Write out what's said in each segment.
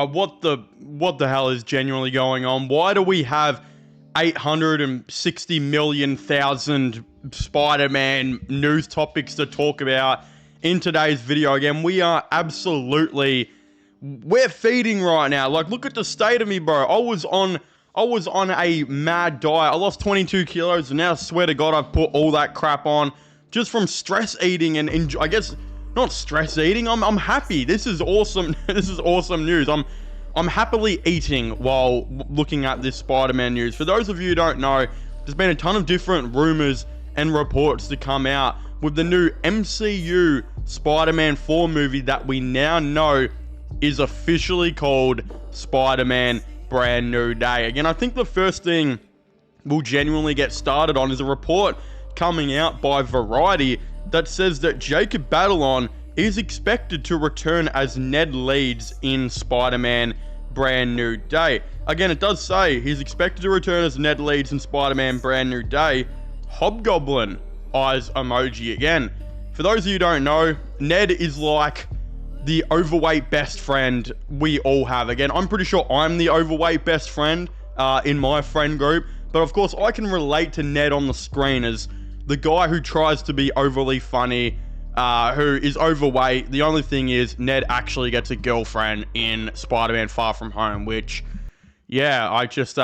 what the hell is genuinely going on? Why do we have 860 million thousand Spider-Man news topics to talk about in today's video? Again, we are absolutely, we're feeding right now. Like, look at the state of me, bro. I was on a mad diet. I lost 22 kilos, and now I swear to God, I've put all that crap on just from stress eating and I guess not stress eating. I'm happy. This is awesome. This is awesome news. I'm happily eating while looking at this Spider-Man news. For those of you who don't know, there's been a ton of different rumors and reports to come out with the new MCU Spider-Man 4 movie that we now know is officially called Spider-Man Brand New Day. Again, I think the first thing we'll genuinely get started on is a report coming out by Variety that says that Jacob Batalon is expected to return as Ned Leeds in Spider-Man Brand New Day. Again, it does say he's expected to return as Ned Leeds in Spider-Man Brand New Day. Hobgoblin eyes emoji again. For those of you who don't know, Ned is like the overweight best friend we all have. Again, I'm pretty sure I'm the overweight best friend in my friend group. But of course, I can relate to Ned on the screen as the guy who tries to be overly funny, who is overweight. The only thing is, Ned actually gets a girlfriend in Spider-Man Far From Home, which, yeah, I just,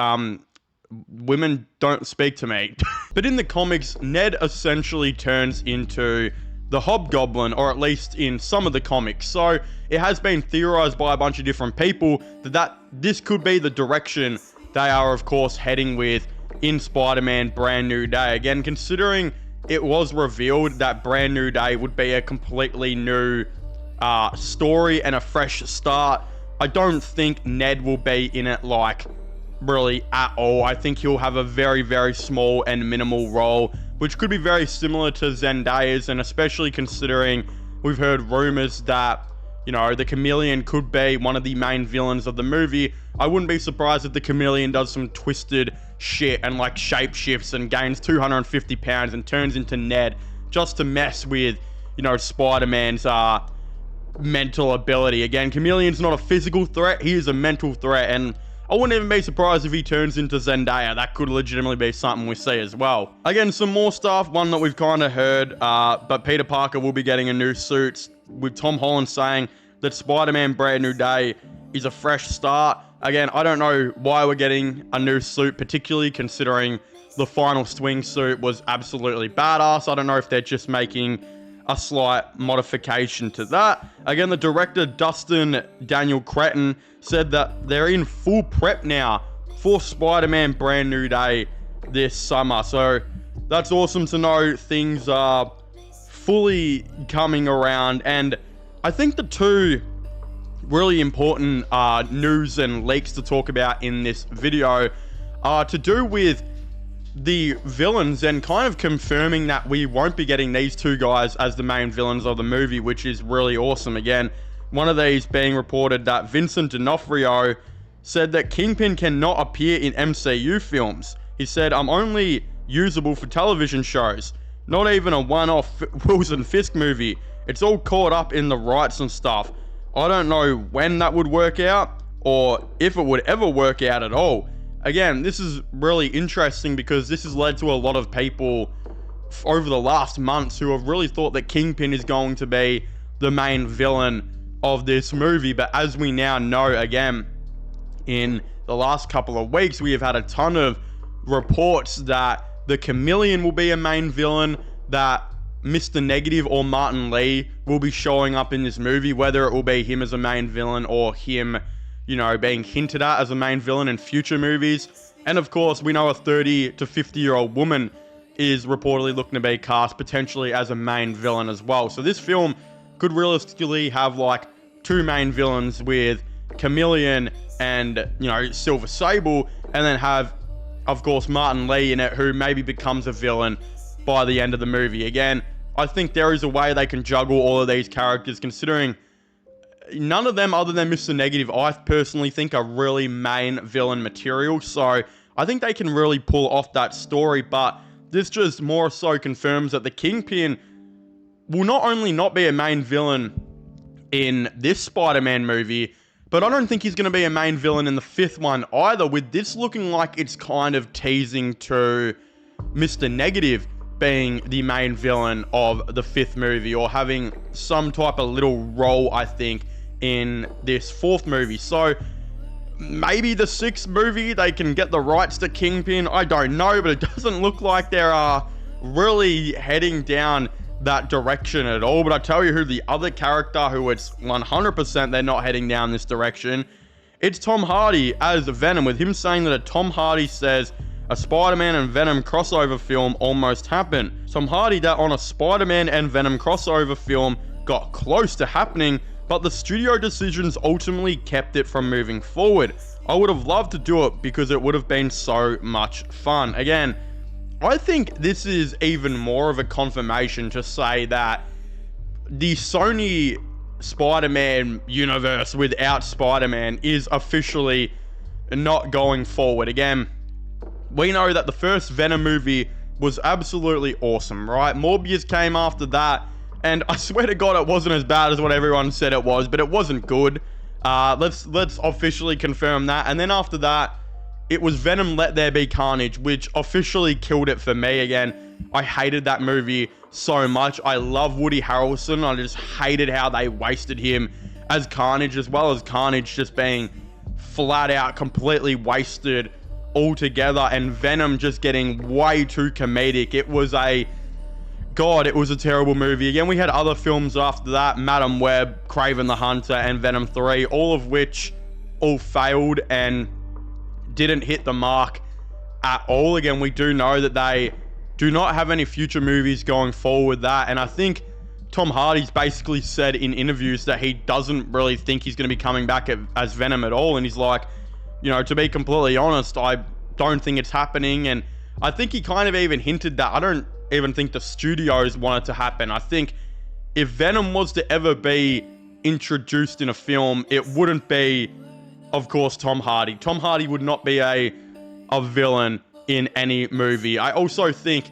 women don't speak to me. But in the comics, Ned essentially turns into the Hobgoblin, or at least in some of the comics. So it has been theorized by a bunch of different people that this could be the direction they are, of course, heading with in Spider-Man Brand New Day. Again, considering it was revealed that Brand New Day would be a completely new story and a fresh start, I don't think Ned will be in it, like, really at all. I think he'll have a very, very small and minimal role, which could be very similar to Zendaya's, and especially considering we've heard rumors that, you know, the Chameleon could be one of the main villains of the movie. I wouldn't be surprised if the Chameleon does some twisted shit and like shapeshifts and gains 250 pounds and turns into Ned just to mess with, you know, Spider-Man's mental ability. Again, Chameleon's not a physical threat, he is a mental threat, and I wouldn't even be surprised if he turns into Zendaya. That could legitimately be something we see as well. Again, some more stuff, one that we've kind of heard, but Peter Parker will be getting a new suit, with Tom Holland saying that Spider-Man Brand New Day is a fresh start. Again, I don't know why we're getting a new suit, particularly considering the final swing suit was absolutely badass. I don't know if they're just making a slight modification to that. Again, the director, Dustin Daniel Cretton, said that they're in full prep now for Spider-Man Brand New Day this summer. So that's awesome to know things are fully coming around. And I think the two really important news and leaks to talk about in this video are to do with the villains and kind of confirming that we won't be getting these two guys as the main villains of the movie, which is really awesome. Again, one of these being reported that Vincent D'Onofrio said that Kingpin cannot appear in MCU films. He said, "I'm only usable for television shows, not even a one-off Wilson Fisk movie. It's all caught up in the rights and stuff. I don't know when that would work out or if it would ever work out at all." Again, this is really interesting because this has led to a lot of people over the last months who have really thought that Kingpin is going to be the main villain of this movie. But as we now know, again, in the last couple of weeks, we have had a ton of reports that the Chameleon will be a main villain, that Mr. Negative or Martin Lee will be showing up in this movie, whether it will be him as a main villain or him, you know, being hinted at as a main villain in future movies. And of course, we know a 30 to 50-year-old woman is reportedly looking to be cast potentially as a main villain as well. So this film could realistically have like two main villains with Chameleon and, you know, Silver Sable, and then have, of course, Martin Lee in it, who maybe becomes a villain by the end of the movie. Again, I think there is a way they can juggle all of these characters, considering none of them other than Mr. Negative, I personally think, are really main villain material. So I think they can really pull off that story, but this just more so confirms that the Kingpin will not only not be a main villain in this Spider-Man movie, But I don't think he's going to be a main villain in the 5th one either, with this looking like it's kind of teasing to Mr. Negative being the main villain of the 5th movie, or having some type of little role, I think, in this 4th movie. So maybe the 6th movie, they can get the rights to Kingpin. I don't know, but it doesn't look like they are really heading down that direction at all. But I tell you who the other character who it's 100% they're not heading down this direction. It's Tom Hardy as Venom, with him saying that Tom Hardy says a Spider-Man and Venom crossover film almost happened. Tom Hardy that on a Spider-Man and Venom crossover film got close to happening, but the studio decisions ultimately kept it from moving forward. I would have loved to do it because it would have been so much fun. Again, I think this is even more of a confirmation to say that the Sony Spider-Man universe without Spider-Man is officially not going forward. Again, we know that the first Venom movie was absolutely awesome, right? Morbius came after that, and I swear to God, it wasn't as bad as what everyone said it was, but it wasn't good. Let's officially confirm that. And then after that, it was Venom Let There Be Carnage, which officially killed it for me. Again, I hated that movie so much. I love Woody Harrelson. I just hated how they wasted him as Carnage, as well as Carnage just being flat out completely wasted altogether, and Venom just getting way too comedic. It was a terrible movie. Again, we had other films after that, Madam Web, Kraven the Hunter, and Venom 3, all of which all failed and didn't hit the mark at all. Again, we do know that they do not have any future movies going forward with that, and I think Tom Hardy's basically said in interviews that he doesn't really think he's going to be coming back as Venom at all, and he's like, you know, to be completely honest, I don't think it's happening. And I think he kind of even hinted that I don't even think the studios want it to happen. I think if Venom was to ever be introduced in a film, it wouldn't be, of course, Tom Hardy. Tom Hardy would not be a villain in any movie. I also think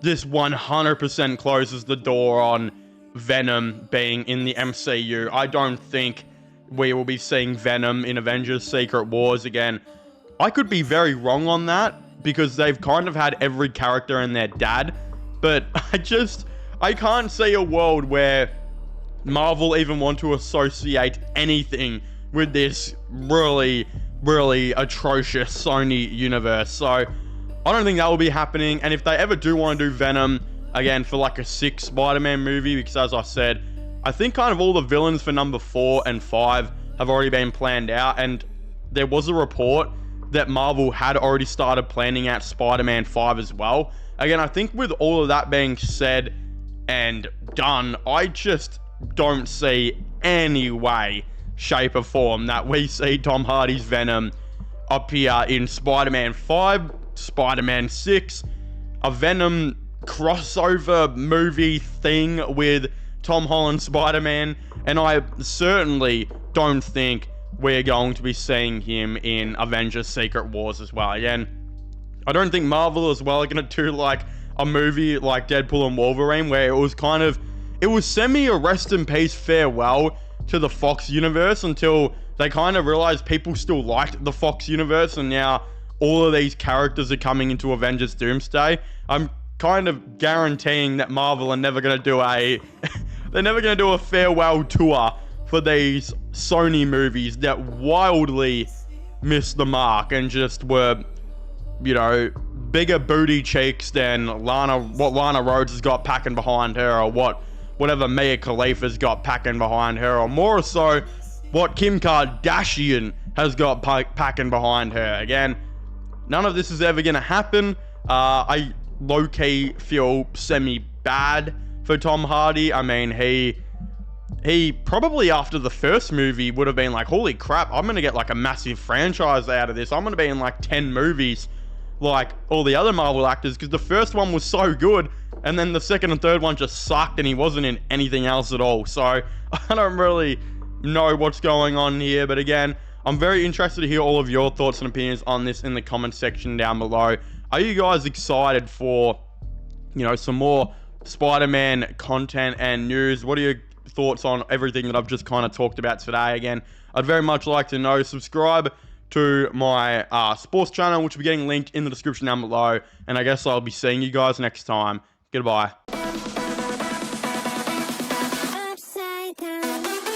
this 100% closes the door on Venom being in the MCU. I don't think we will be seeing Venom in Avengers Secret Wars again. I could be very wrong on that, because they've kind of had every character and their dad, but I can't see a world where Marvel even want to associate anything with this really, really atrocious Sony universe. So I don't think that will be happening. And if they ever do want to do Venom again for like a 6th Spider-Man movie, because as I said, I think kind of all the villains for number 4 and 5 have already been planned out, and there was a report that Marvel had already started planning out Spider-Man 5 as well. Again, I think with all of that being said and done, I just don't see any way, shape or form that we see Tom Hardy's Venom appear in Spider-Man 5, Spider-Man 6, a Venom crossover movie thing with Tom Holland Spider-Man, and I certainly don't think we're going to be seeing him in Avengers Secret Wars as well. Again, I don't think Marvel as well are going to do like a movie like Deadpool and Wolverine, where it was semi a rest in peace farewell to the Fox universe, until they kind of realized people still liked the Fox universe, and now all of these characters are coming into Avengers Doomsday. I'm kind of guaranteeing that Marvel are never going to do they're never going to do a farewell tour for these Sony movies that wildly missed the mark and just were, you know, bigger booty cheeks than what Lana Rhodes has got packing behind her, or whatever Mia Khalifa's got packing behind her, or more so what Kim Kardashian has got packing behind her. Again, none of this is ever going to happen. I low-key feel semi-bad for Tom Hardy. I mean, he probably after the first movie would have been like, holy crap, I'm going to get like a massive franchise out of this. I'm going to be in like 10 movies like all the other Marvel actors, because the first one was so good, and then the second and third one just sucked, and he wasn't in anything else at all. So I don't really know what's going on here, but again, I'm very interested to hear all of your thoughts and opinions on this in the comment section down below. Are you guys excited for, you know, some more Spider-Man content and news? What are your thoughts on everything that I've just kind of talked about today? Again, I'd very much like to know. Subscribe to my sports channel, which will be getting linked in the description down below. And I guess I'll be seeing you guys next time. Goodbye. Upside down.